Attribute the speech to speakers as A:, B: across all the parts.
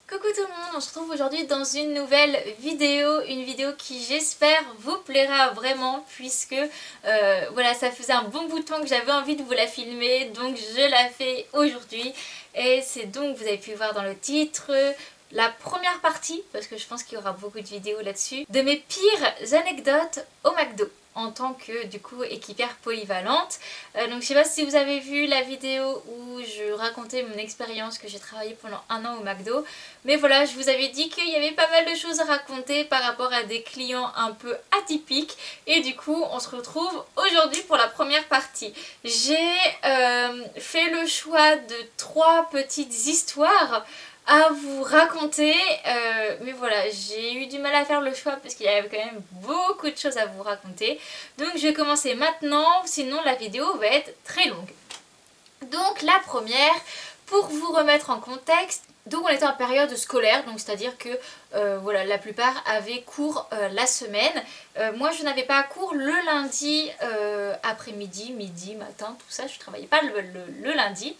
A: Coucou tout le monde, on se retrouve aujourd'hui dans une nouvelle vidéo, une vidéo qui j'espère vous plaira vraiment puisque voilà, ça faisait un bon bout de temps que j'avais envie de vous la filmer, donc je la fais aujourd'hui et c'est donc, vous avez pu voir dans le titre, la première partie, parce que je pense qu'il y aura beaucoup de vidéos là-dessus, de mes pires anecdotes au McDo en tant que du coup équipière polyvalente. Donc je sais pas si vous avez vu la vidéo où je racontais mon expérience que j'ai travaillé pendant un an au McDo, mais voilà, je vous avais dit qu'il y avait pas mal de choses à raconter par rapport à des clients un peu atypiques et du coup on se retrouve aujourd'hui pour la première partie. J'ai fait le choix de 3 petites histoires à vous raconter, mais voilà, j'ai eu du mal à faire le choix parce qu'il y avait quand même beaucoup de choses à vous raconter, donc je vais commencer maintenant, sinon la vidéo va être très longue. Donc la première, pour vous remettre en contexte, donc on était en période scolaire, donc c'est-à-dire que voilà, la plupart avaient cours la semaine. Moi je n'avais pas cours le lundi après-midi, midi, matin, tout ça, je ne travaillais pas le lundi.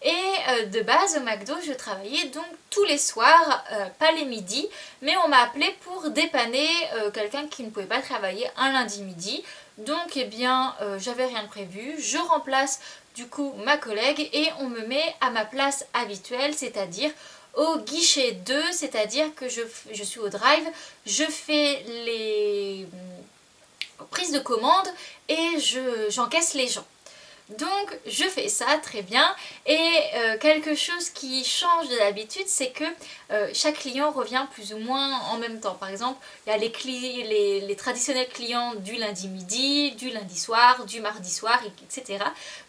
A: Et de base au McDo je travaillais donc tous les soirs, pas les midis, mais on m'a appelé pour dépanner quelqu'un qui ne pouvait pas travailler un lundi midi. Donc eh bien j'avais rien de prévu, je remplace du coup ma collègue et on me met à ma place habituelle, c'est-à-dire au guichet 2, c'est-à-dire que je suis au drive, je fais les prises de commande et j'encaisse les gens. Donc je fais ça très bien et quelque chose qui change de l'habitude, c'est que chaque client revient plus ou moins en même temps. Par exemple, il y a les traditionnels clients du lundi midi, du lundi soir, du mardi soir, etc.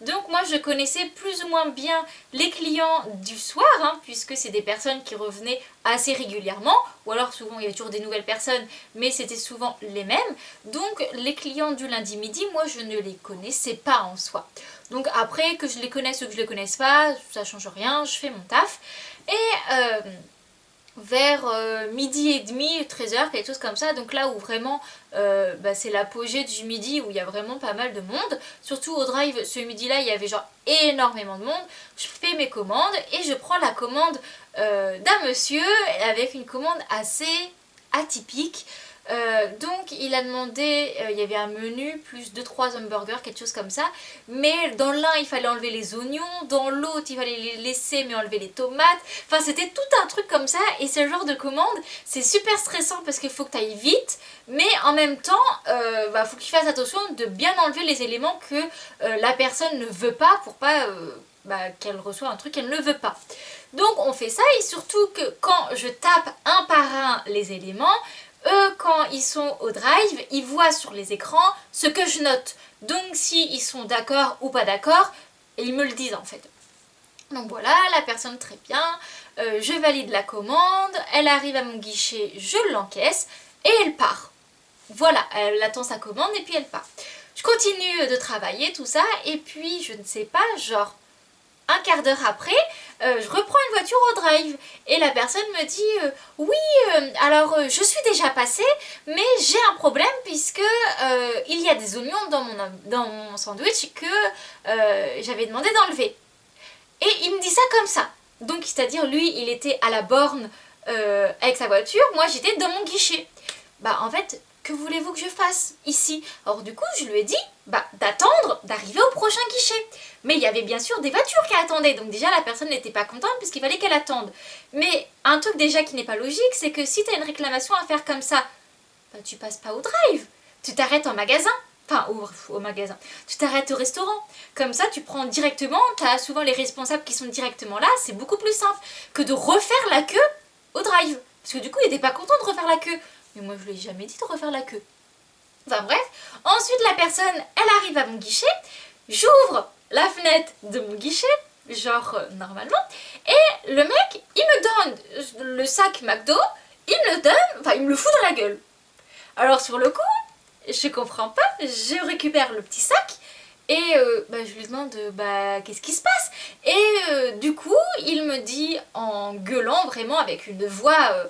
A: Donc moi je connaissais plus ou moins bien les clients du soir, hein, puisque c'est des personnes qui revenaient assez régulièrement, ou alors souvent il y avait toujours des nouvelles personnes, mais c'était souvent les mêmes. Donc les clients du lundi midi, moi je ne les connaissais pas en soi. Donc après, que je les connaisse ou que je les connaisse pas, ça change rien, je fais mon taf. Et vers midi et demi, 13h, quelque chose comme ça, donc là où vraiment c'est l'apogée du midi, où il y a vraiment pas mal de monde. Surtout au drive, ce midi-là, il y avait genre énormément de monde. Je fais mes commandes et je prends la commande d'un monsieur avec une commande assez atypique. Donc il a demandé, il y avait un menu plus 2-3 hamburgers, quelque chose comme ça, mais dans l'un il fallait enlever les oignons, dans l'autre il fallait les laisser mais enlever les tomates, enfin c'était tout un truc comme ça. Et ce genre de commande c'est super stressant parce qu'il faut que tu ailles vite, mais en même temps faut que tu fasses attention de bien enlever les éléments que la personne ne veut pas pour pas qu'elle reçoive un truc qu'elle ne veut pas. Donc on fait ça, et surtout que quand je tape un par un les éléments, eux, quand ils sont au drive, ils voient sur les écrans ce que je note. Donc s'ils sont d'accord ou pas d'accord, ils me le disent en fait. Donc voilà, la personne très bien, je valide la commande, elle arrive à mon guichet, je l'encaisse et elle part. Voilà, elle attend sa commande et puis elle part. Je continue de travailler tout ça et puis je ne sais pas, genre un quart d'heure après, je reprends une voiture au drive et la personne me dit oui, alors je suis déjà passée, mais j'ai un problème puisque il y a des oignons dans mon sandwich que j'avais demandé d'enlever. Et il me dit ça comme ça. Donc c'est-à-dire lui il était à la borne avec sa voiture, moi j'étais dans mon guichet. Bah en fait, que voulez-vous que je fasse ici? Alors du coup je lui ai dit d'attendre d'arriver au prochain guichet. Mais il y avait bien sûr des voitures qui attendaient, donc déjà la personne n'était pas contente puisqu'il fallait qu'elle attende. Mais un truc déjà qui n'est pas logique, c'est que si tu as une réclamation à faire comme ça, tu passes pas au drive, tu t'arrêtes en magasin. Enfin, au magasin. Tu t'arrêtes au restaurant. Comme ça, tu prends directement, tu as souvent les responsables qui sont directement là, c'est beaucoup plus simple que de refaire la queue au drive. Parce que du coup, il n'était pas content de refaire la queue. Mais moi, je lui ai jamais dit de refaire la queue. Enfin bref, ensuite la personne, elle arrive à mon guichet, j'ouvre la fenêtre de mon guichet, genre normalement, et le mec, il me donne le sac McDo, il me le donne, enfin il me le fout dans la gueule. Alors sur le coup, je comprends pas, je récupère le petit sac et je lui demande qu'est-ce qui se passe. Et du coup il me dit en gueulant vraiment avec une voix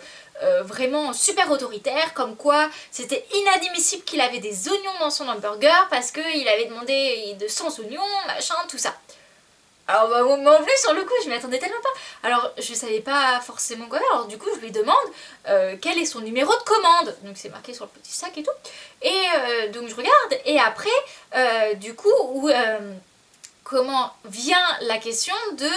A: vraiment super autoritaire, comme quoi c'était inadmissible qu'il avait des oignons dans son hamburger parce qu'il avait demandé de 100 oignons, machin, tout ça. Alors bah, moi en plus sur le coup je m'y attendais tellement pas. Alors je savais pas forcément quoi faire, alors du coup je lui demande quel est son numéro de commande. Donc c'est marqué sur le petit sac et tout. Et donc je regarde et après du coup comment vient la question de,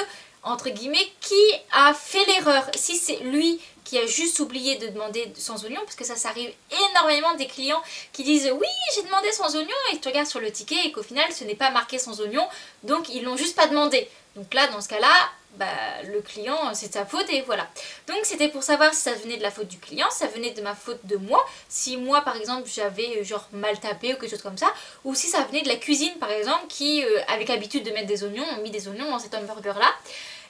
A: entre guillemets, qui a fait l'erreur. Si c'est lui qui a juste oublié de demander sans oignon, parce que ça arrive énormément des clients qui disent oui j'ai demandé sans oignon et tu regardes sur le ticket et qu'au final ce n'est pas marqué sans oignon, donc ils l'ont juste pas demandé. Donc là dans ce cas là, bah, le client c'est de sa faute et voilà. Donc c'était pour savoir si ça venait de la faute du client, si ça venait de ma faute de moi, si moi par exemple j'avais genre mal tapé ou quelque chose comme ça, ou si ça venait de la cuisine par exemple qui avec l'habitude de mettre des oignons, ont mis des oignons dans cet hamburger là.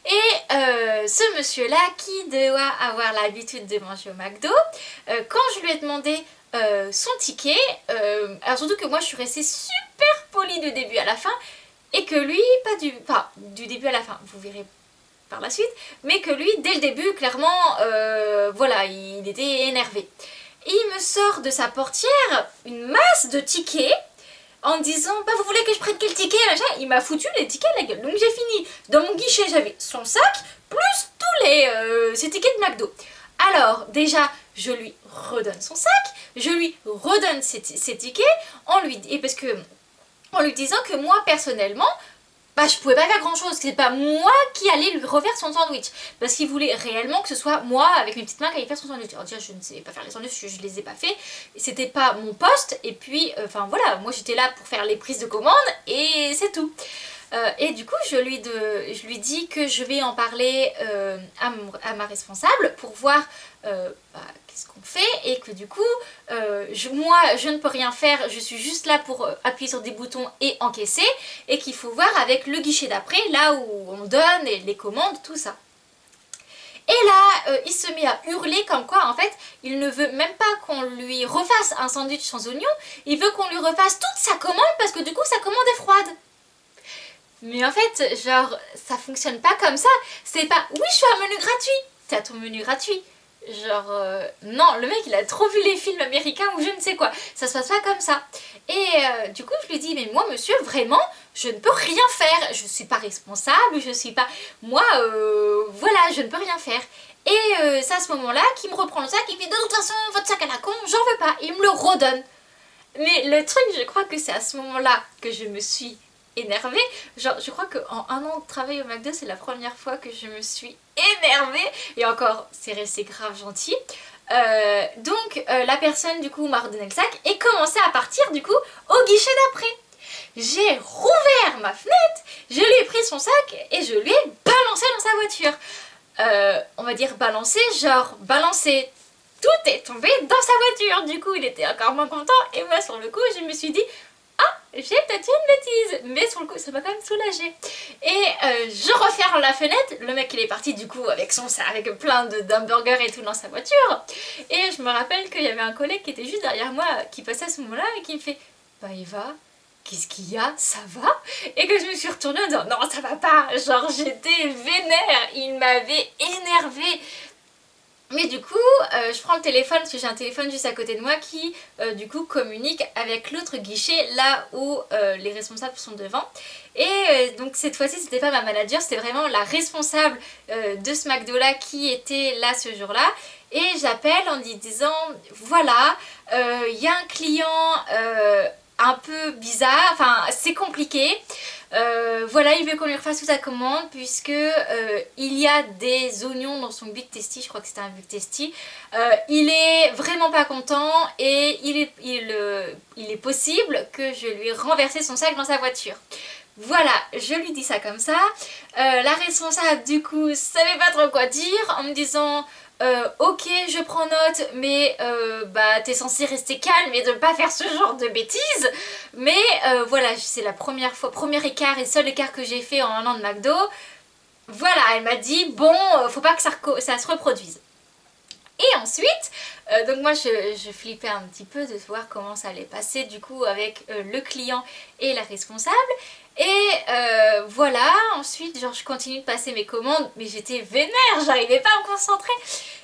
A: Et ce monsieur là qui doit avoir l'habitude de manger au McDo, quand je lui ai demandé son ticket, alors surtout que moi je suis restée super polie du début à la fin, et que lui, pas du début à la fin, vous verrez par la suite, mais que lui, dès le début, clairement, voilà, il était énervé. Et il me sort de sa portière une masse de tickets, en me disant, bah vous voulez que je prenne quel ticket, machin. Il m'a foutu les tickets à la gueule. Donc j'ai fini, dans mon guichet j'avais son sac, plus tous ces tickets de McDo. Alors déjà, je lui redonne son sac, je lui redonne ses tickets, en lui disant que moi personnellement, bah je pouvais pas faire grand chose, c'est pas moi qui allais lui refaire son sandwich, parce qu'il voulait réellement que ce soit moi avec mes petites mains qui allait faire son sandwich. Alors déjà je ne sais pas faire les sandwichs, je les ai pas fait, c'était pas mon poste, et puis enfin voilà, moi j'étais là pour faire les prises de commande et c'est tout. Et du coup je lui dis que je vais en parler à ma responsable pour voir qu'est-ce qu'on fait, et que du coup moi je ne peux rien faire, je suis juste là pour appuyer sur des boutons et encaisser, et qu'il faut voir avec le guichet d'après, là où on donne les commandes, tout ça. Et là, il se met à hurler comme quoi, en fait, il ne veut même pas qu'on lui refasse un sandwich sans oignon, il veut qu'on lui refasse toute sa commande parce que du coup sa commande est froide. Mais en fait, genre, ça fonctionne pas comme ça. C'est pas, oui, je fais un menu gratuit. T'as ton menu gratuit. Genre, non, le mec, il a trop vu les films américains ou je ne sais quoi. Ça se passe pas comme ça. Et du coup, je lui dis, mais moi, monsieur, vraiment, je ne peux rien faire. Je suis pas responsable, je suis pas... Moi, voilà, je ne peux rien faire. Et c'est à ce moment-là qu'il me reprend le sac, il me dit, de toute façon, votre sac à la con, j'en veux pas. Et il me le redonne. Mais le truc, je crois que c'est à ce moment-là que je me suis énervée. Genre je crois qu'en un an de travail au McDo c'est la première fois que je me suis énervée, et encore c'est resté grave gentil. Donc la personne du coup m'a redonné le sac et commençait à partir du coup au guichet d'après. J'ai rouvert ma fenêtre, je lui ai pris son sac et je lui ai balancé dans sa voiture. On va dire balancé, genre balancé. Tout est tombé dans sa voiture. Du coup il était encore moins content, et moi sur le coup je me suis dit j'ai peut-être fait une bêtise, mais sur le coup ça m'a quand même soulagée. Et je referme la fenêtre, le mec il est parti du coup avec avec plein d'hamburgers et tout dans sa voiture. Et je me rappelle qu'il y avait un collègue qui était juste derrière moi, qui passait à ce moment là et qui me fait, bah Eva, qu'est-ce qu'il y a, ça va? Et que je me suis retournée en disant non ça va pas, genre j'étais vénère, il m'avait énervée. Mais du coup, je prends le téléphone, parce que j'ai un téléphone juste à côté de moi qui, du coup, communique avec l'autre guichet, là où les responsables sont devant. Et donc cette fois-ci, c'était pas ma manager, c'était vraiment la responsable de ce McDo-là qui était là ce jour-là. Et j'appelle en lui disant, voilà, il y a un client un peu bizarre, enfin c'est compliqué. Voilà, il veut qu'on lui refasse toute sa commande puisque il y a des oignons dans son Big Tasty, je crois que c'était un Big Tasty. Il est vraiment pas content et il est possible que je lui ai renversé son sac dans sa voiture. Voilà, je lui dis ça comme ça. La responsable du coup savait pas trop quoi dire en me disant ok je prends note, mais bah t'es censé rester calme et de ne pas faire ce genre de bêtises. Mais voilà, c'est la première fois, premier écart et seul écart que j'ai fait en un an de McDo. Voilà, elle m'a dit bon faut pas que ça se reproduise. Et ensuite, donc moi je flippais un petit peu de voir comment ça allait passer du coup avec le client et la responsable. Et voilà, ensuite genre je continue de passer mes commandes, mais j'étais vénère, j'arrivais pas à me concentrer.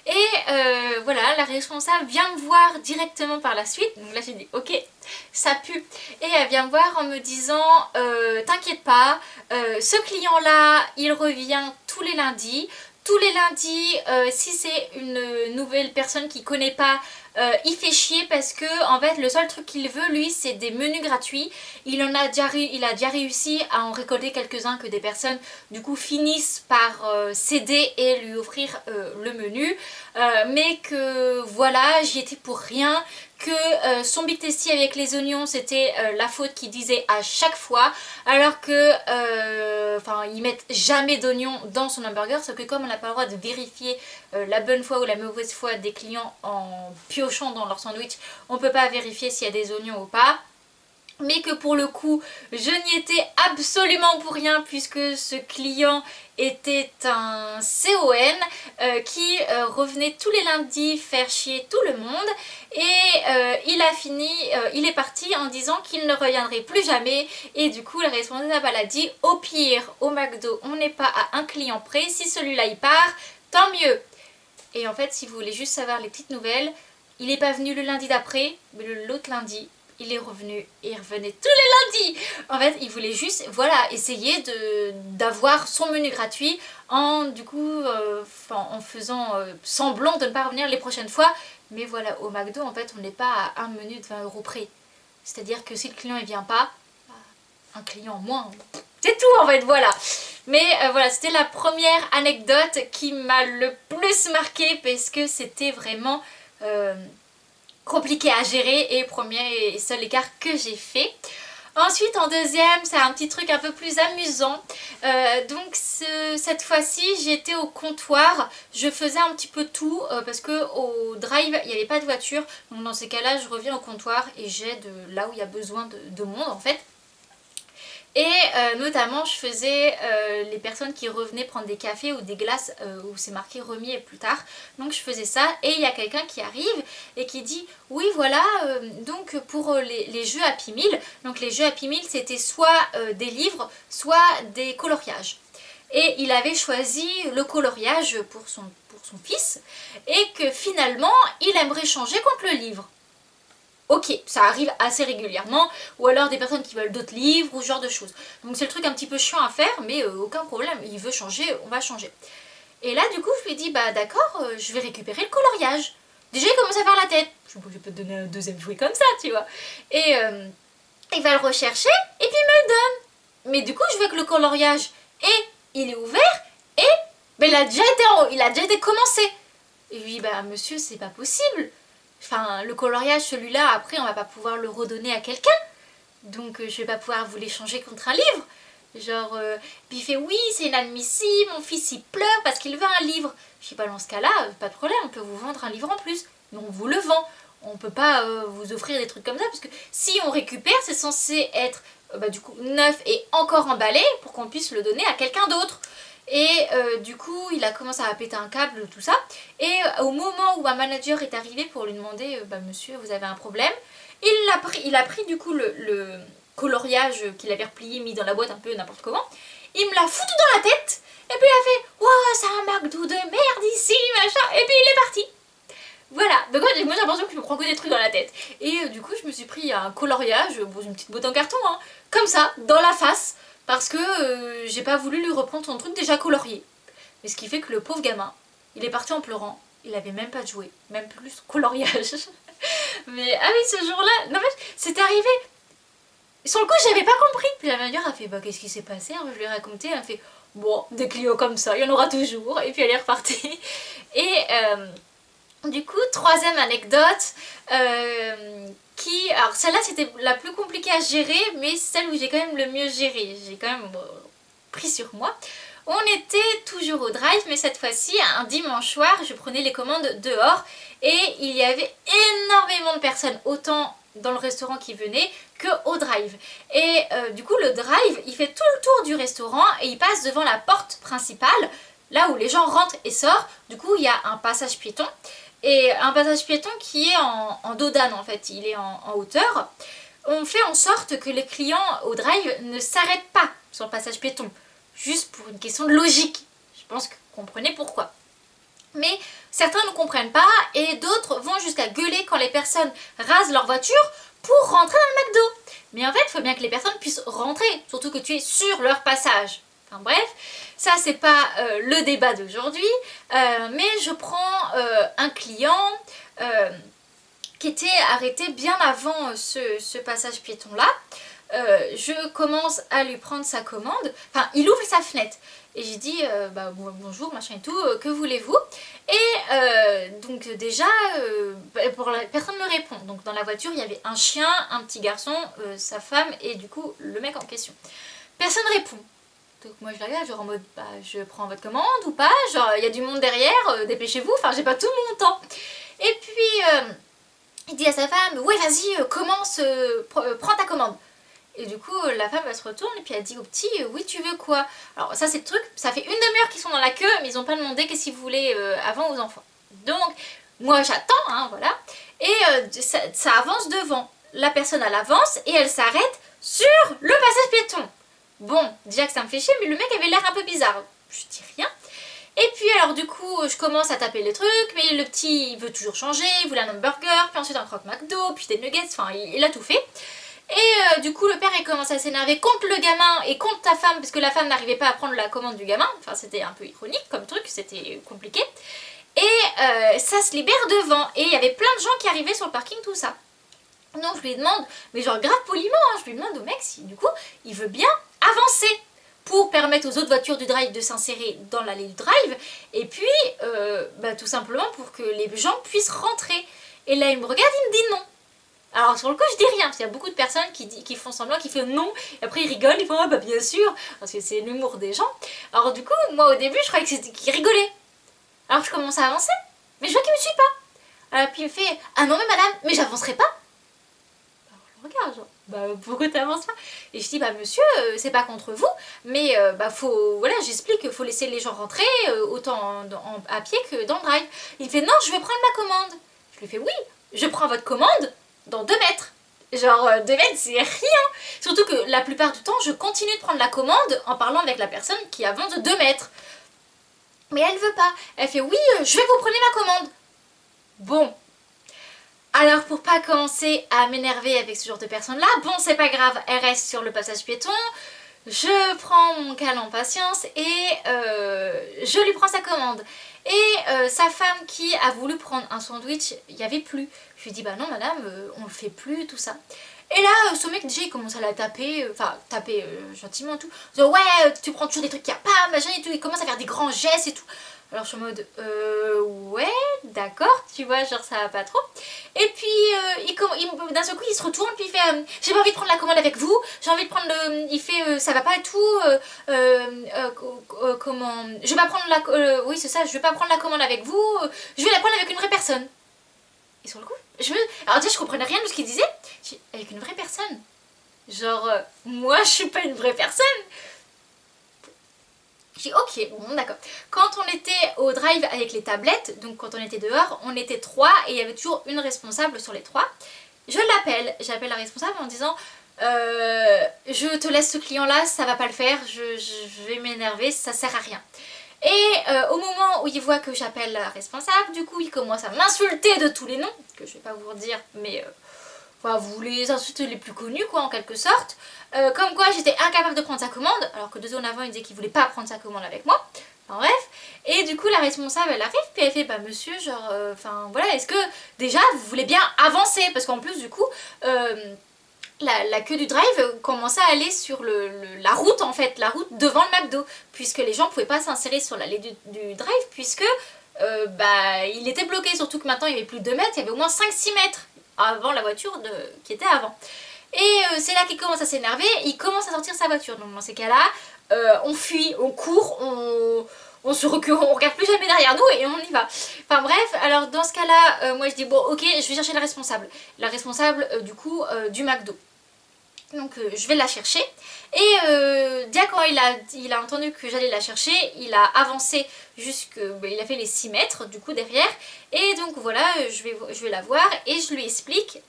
A: Et voilà, la responsable vient me voir directement par la suite. Donc là j'ai dit ok, ça pue. Et elle vient me voir en me disant t'inquiète pas, ce client là il revient tous les lundis. Tous les lundis, si c'est une nouvelle personne qui connaît pas, il fait chier parce que en fait le seul truc qu'il veut lui c'est des menus gratuits. Il a déjà réussi à en récolter quelques-uns que des personnes du coup finissent par céder et lui offrir le menu. Mais que voilà, j'y étais pour rien, que son Big Tasty avec les oignons c'était la faute qu'il disait à chaque fois, alors que enfin ils mettent jamais d'oignons dans son hamburger, sauf que comme on n'a pas le droit de vérifier la bonne foi ou la mauvaise foi des clients en piochant dans leur sandwich, on peut pas vérifier s'il y a des oignons ou pas. Mais que pour le coup je n'y étais absolument pour rien puisque ce client était un CON qui revenait tous les lundis faire chier tout le monde et il est parti en disant qu'il ne reviendrait plus jamais. Et du coup la responsable a dit au pire au McDo on n'est pas à un client près, si celui-là il part tant mieux. Et en fait si vous voulez juste savoir les petites nouvelles, il n'est pas venu le lundi d'après mais l'autre lundi il est revenu et il revenait tous les lundis. En fait, il voulait juste, voilà, essayer d'avoir son menu gratuit en, du coup, en faisant semblant de ne pas revenir les prochaines fois. Mais voilà, au McDo, en fait, on n'est pas à un menu de 20 € près. C'est-à-dire que si le client ne vient pas, un client en moins. C'est tout, en fait, voilà. Mais voilà, c'était la première anecdote qui m'a le plus marqué parce que c'était vraiment compliqué à gérer et premier et seul écart que j'ai fait. Ensuite en deuxième c'est un petit truc un peu plus amusant, donc cette fois-ci j'étais au comptoir, je faisais un petit peu tout parce que au drive il n'y avait pas de voiture, donc dans ces cas là je reviens au comptoir et j'aide là où il y a besoin de monde en fait. Et notamment je faisais les personnes qui revenaient prendre des cafés ou des glaces où c'est marqué remis et plus tard. Donc je faisais ça et il y a quelqu'un qui arrive et qui dit oui voilà donc pour les jeux Happy Meal. Donc les jeux Happy Meal c'était soit des livres soit des coloriages. Et il avait choisi le coloriage pour son fils et que finalement il aimerait changer contre le livre. Ok, ça arrive assez régulièrement, ou alors des personnes qui veulent d'autres livres ou ce genre de choses. Donc c'est le truc un petit peu chiant à faire, mais aucun problème, il veut changer, on va changer. Et là du coup je lui ai dit bah d'accord, je vais récupérer le coloriage. Déjà il commence à faire la tête, je peux te donner un deuxième jouet comme ça, tu vois. Et il va le rechercher, et puis il me le donne. Mais du coup je vois que le coloriage, il est ouvert, et ben, il a déjà été commencé. Et lui bah monsieur c'est pas possible. Enfin, le coloriage, celui-là, après, on va pas pouvoir le redonner à quelqu'un. Donc, je vais pas pouvoir vous l'échanger contre un livre. Genre, puis il fait oui, c'est inadmissible, mon fils il pleure parce qu'il veut un livre. Je dis pas dans ce cas-là, pas de problème, on peut vous vendre un livre en plus. Mais on vous le vend. On peut pas vous offrir des trucs comme ça parce que si on récupère, c'est censé être du coup neuf et encore emballé pour qu'on puisse le donner à quelqu'un d'autre. Et du coup il a commencé à péter un câble, tout ça. Et au moment où un manager est arrivé pour lui demander monsieur vous avez un problème, il a pris du coup le coloriage qu'il avait replié, mis dans la boîte un peu n'importe comment. Il me l'a foutu dans la tête et puis il a fait ouah c'est un McDo de merde ici machin, et puis il est parti. Voilà, donc moi j'ai l'impression que je me prends que des trucs dans la tête. Et du coup je me suis pris un coloriage, une petite boîte en carton hein, comme ça, dans la face. Parce que j'ai pas voulu lui reprendre son truc déjà colorié. Mais ce qui fait que le pauvre gamin, il est parti en pleurant. Il avait même pas de jouet, même plus coloriage. Mais ah oui, ce jour-là, non mais c'est arrivé. Sur le coup, j'avais pas compris. Puis la manager a fait bah qu'est-ce qui s'est passé? Je lui ai raconté, elle a fait bon, des clients comme ça, il y en aura toujours. Et puis elle est repartie. Et du coup, troisième anecdote. Alors celle-là c'était la plus compliquée à gérer, mais celle où j'ai quand même le mieux géré, j'ai quand même pris sur moi. On était toujours au drive, mais cette fois-ci un dimanche soir je prenais les commandes dehors et il y avait énormément de personnes, autant dans le restaurant qui venaient que au drive. Et du coup le drive il fait tout le tour du restaurant et il passe devant la porte principale, là où les gens rentrent et sortent. Du coup il y a un passage piéton. Et un passage piéton qui est en dos d'âne en fait, il est en hauteur. On fait en sorte que les clients au drive ne s'arrêtent pas sur le passage piéton. juste pour une question de logique. Je pense que vous comprenez pourquoi. Mais certains ne comprennent pas et d'autres vont jusqu'à gueuler quand les personnes rasent leur voiture pour rentrer dans le McDo. Mais en fait, il faut bien que les personnes puissent rentrer, surtout que tu es sur leur passage. Enfin bref, ça c'est pas le débat d'aujourd'hui, mais je prends un client qui était arrêté bien avant ce passage piéton là. Je commence à lui prendre sa commande, enfin il ouvre sa fenêtre et j'ai dit bonjour machin et tout, que voulez-vous? Et donc déjà personne ne me répond. Donc dans la voiture il y avait un chien, un petit garçon, sa femme et du coup le mec en question. Personne ne répond. Donc moi je la regarde genre en mode je prends votre commande ou pas, genre il y a du monde derrière, dépêchez-vous, enfin j'ai pas tout mon temps. Et puis il dit à sa femme ouais vas-y commence, prends ta commande. Et du coup, la femme elle se retourne et puis elle dit au petit oui, tu veux quoi? Alors, ça, c'est le truc, ça fait une demi-heure qu'ils sont dans la queue, mais ils n'ont pas demandé qu'est-ce qu'ils voulaient avant aux enfants. Donc, moi j'attends, hein, voilà. Et ça avance devant. La personne elle avance et elle s'arrête sur le passage piéton. Bon, déjà que ça me fait chier, mais le mec avait l'air un peu bizarre. Je dis rien. Et puis alors du coup je commence à taper les trucs, mais le petit il veut toujours changer, il voulait un hamburger, puis ensuite un croque McDo, puis des nuggets, enfin il a tout fait. Et du coup le père il commence à s'énerver contre le gamin et contre ta femme parce que la femme n'arrivait pas à prendre la commande du gamin, enfin c'était un peu ironique comme truc, c'était compliqué. Et ça se libère devant et il y avait plein de gens qui arrivaient sur le parking, tout ça. Donc je lui demande, mais genre grave poliment, hein, je lui demande au mec si du coup il veut bien avancer pour permettre aux autres voitures du drive de s'insérer dans l'allée du drive et puis tout simplement pour que les gens puissent rentrer. Et là il me regarde, il me dit non. Alors sur le coup je dis rien, parce qu'il y a beaucoup de personnes qui font semblant, qui font non, et après ils rigolent, ils font ah bah bien sûr, parce que c'est l'humour des gens. Alors du coup, moi au début je croyais que c'était qu'ils rigolaient. Alors je commence à avancer, mais je vois qu'il me suit pas. Puis il me fait ah non mais madame, mais j'avancerai pas. Alors je le regarde genre, pourquoi t'avances pas? Et je dis bah monsieur, c'est pas contre vous, mais faut, voilà j'explique, faut laisser les gens rentrer, autant à pied que dans le drive. Il fait non je vais prendre ma commande. Je lui fais oui, je prends votre commande dans 2 mètres. Genre 2 mètres c'est rien. Surtout que la plupart du temps je continue de prendre la commande en parlant avec la personne qui avance de 2 mètres. Mais elle veut pas. Elle fait oui je vais vous prendre ma commande. Bon. Alors pour pas commencer à m'énerver avec ce genre de personnes là, bon c'est pas grave, elle reste sur le passage piéton. Je prends mon calme en patience et je lui prends sa commande. Et sa femme qui a voulu prendre un sandwich, il n'y avait plus. Je lui dis bah non madame, on le fait plus, tout ça. Et là, ce mec déjà il commence à la taper, gentiment et tout. Genre, ouais, tu prends toujours des trucs qu'il n'y a pas, machin et tout. Il commence à faire des grands gestes et tout. Alors je suis en mode ouais, d'accord, tu vois, genre ça va pas trop. Et puis d'un seul coup il se retourne puis il fait j'ai pas envie de prendre la commande avec vous, j'ai envie de prendre le. Il fait ça va pas et tout, comment. Je vais pas prendre la. Oui c'est ça, je vais pas prendre la commande avec vous, je vais la prendre avec une vraie personne. Et sur le coup, alors déjà je comprenais rien de ce qu'il disait, avec une vraie personne. Genre, moi je suis pas une vraie personne. J'ai dit ok, bon d'accord. Quand on était au drive avec les tablettes, donc quand on était dehors, on était 3 et il y avait toujours une responsable sur les 3. Je l'appelle, j'appelle la responsable en disant je te laisse ce client là, ça va pas le faire, je vais m'énerver, ça sert à rien. Et au moment où il voit que j'appelle la responsable, du coup il commence à m'insulter de tous les noms, que je vais pas vous redire, mais enfin, vous les insultes les plus connus quoi en quelque sorte. Comme quoi j'étais incapable de prendre sa commande, alors que 2 secondes avant il disait qu'il voulait pas prendre sa commande avec moi. Enfin bref, et du coup la responsable elle arrive puis elle fait bah monsieur genre enfin voilà, est-ce que déjà vous voulez bien avancer, parce qu'en plus du coup la queue du drive commençait à aller sur la route en fait, la route devant le McDo, puisque les gens pouvaient pas s'insérer sur l'allée du drive puisque il était bloqué, surtout que maintenant il y avait plus de 2 mètres, il y avait au moins 5-6 mètres avant la voiture qui était avant. Et c'est là qu'il commence à s'énerver, il commence à sortir sa voiture. Donc dans ces cas-là, on fuit, on court, on se recule, on regarde plus jamais derrière nous et on y va. Enfin bref, alors dans ce cas-là, moi je dis bon ok, je vais chercher la responsable. La responsable du coup du McDo. Donc je vais la chercher et déjà quand il a entendu que j'allais la chercher, il a avancé il a fait les 6 mètres du coup derrière, et donc voilà je vais la voir et je lui explique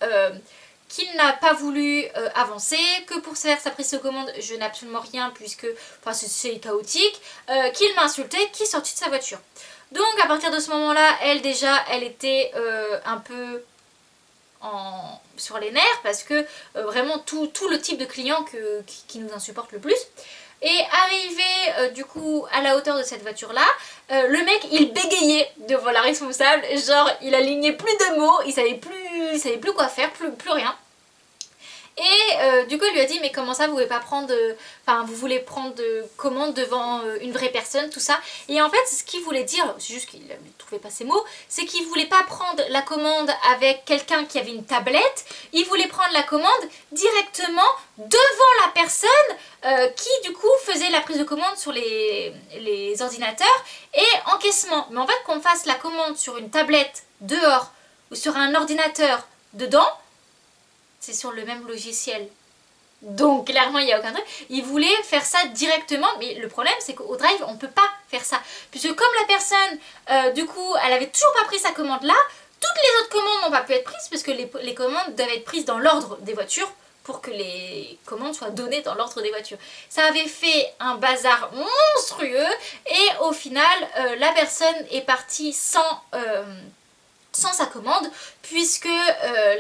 A: qu'il n'a pas voulu avancer, que pour faire sa prise de commande je n'ai absolument rien puisque c'est chaotique, qu'il m'a insulté, qu'il est sorti de sa voiture. Donc à partir de ce moment là, elle était un peu sur les nerfs parce que vraiment tout le type de client qui nous insupporte le plus. Et arrivé du coup à la hauteur de cette voiture là, le mec il bégayait devant la responsable, genre il alignait plus de mots, il savait plus quoi faire, plus rien. Et du coup elle lui a dit mais comment ça vous voulez pas prendre, vous voulez prendre commande devant une vraie personne, tout ça. Et en fait ce qu'il voulait dire, c'est juste qu'il ne trouvait pas ses mots, c'est qu'il voulait pas prendre la commande avec quelqu'un qui avait une tablette, il voulait prendre la commande directement devant la personne qui du coup faisait la prise de commande sur les ordinateurs et encaissement. Mais en fait qu'on fasse la commande sur une tablette dehors ou sur un ordinateur dedans, c'est sur le même logiciel. Donc clairement il n'y a aucun truc. Il voulait faire ça directement, mais le problème c'est qu'au Drive on ne peut pas faire ça. Puisque comme la personne, du coup, elle avait toujours pas pris sa commande là, toutes les autres commandes n'ont pas pu être prises parce que les commandes doivent être prises dans l'ordre des voitures pour que les commandes soient données dans l'ordre des voitures. Ça avait fait un bazar monstrueux et au final la personne est partie sans sa commande puisque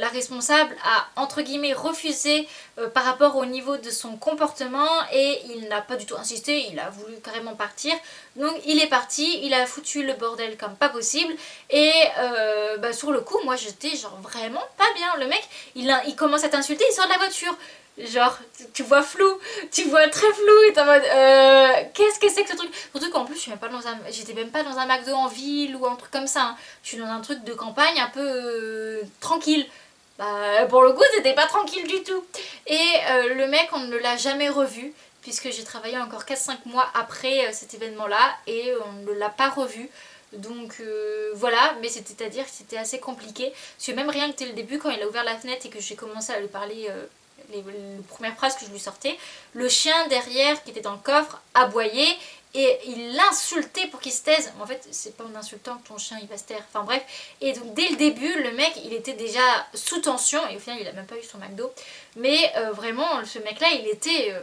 A: la responsable a entre guillemets refusé par rapport au niveau de son comportement et il n'a pas du tout insisté, il a voulu carrément partir. Donc il est parti, il a foutu le bordel comme pas possible et sur le coup moi j'étais genre vraiment pas bien. Le mec il commence à t'insulter, il sort de la voiture. Genre, tu vois flou, tu vois très flou et t'es en mode qu'est-ce que c'est que ce truc? Surtout qu'en plus j'étais même pas dans un McDo en ville ou un truc comme ça, hein. Je suis dans un truc de campagne un peu tranquille. Pour le coup c'était pas tranquille du tout. Et le mec on ne l'a jamais revu puisque j'ai travaillé encore 4-5 mois après cet événement là et on ne l'a pas revu. Donc voilà, mais c'est-à-dire que c'était assez compliqué. Parce que même rien que dès le début quand il a ouvert la fenêtre et que j'ai commencé à lui parler les premières phrases que je lui sortais, le chien derrière qui était dans le coffre aboyait et il l'insultait pour qu'il se taise. En fait c'est pas en insultant que ton chien il va se taire, enfin bref. Et donc dès le début le mec il était déjà sous tension et au final il a même pas eu son McDo. Mais vraiment ce mec là il était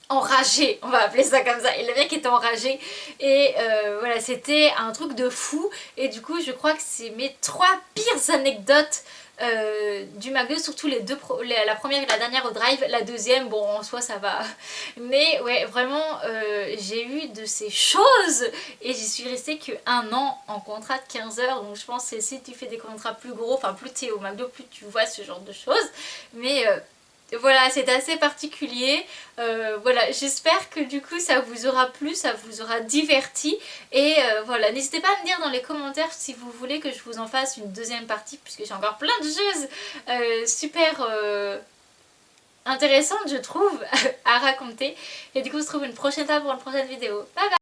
A: enragé, on va appeler ça comme ça, et le mec était enragé et voilà c'était un truc de fou. Et du coup je crois que c'est mes 3 pires anecdotes du McDo, surtout la première et la dernière au Drive. La deuxième bon en soi ça va, mais ouais vraiment j'ai eu de ces choses et j'y suis restée que 1 an en contrat de 15 heures. Donc je pense que si tu fais des contrats plus gros, enfin plus tu es au McDo plus tu vois ce genre de choses. Mais voilà, c'est assez particulier. Voilà, j'espère que du coup ça vous aura plu, ça vous aura diverti. Et voilà, n'hésitez pas à me dire dans les commentaires si vous voulez que je vous en fasse une deuxième partie, puisque j'ai encore plein de choses super intéressantes je trouve à raconter. Et du coup on se retrouve une prochaine fois pour une prochaine vidéo. Bye bye!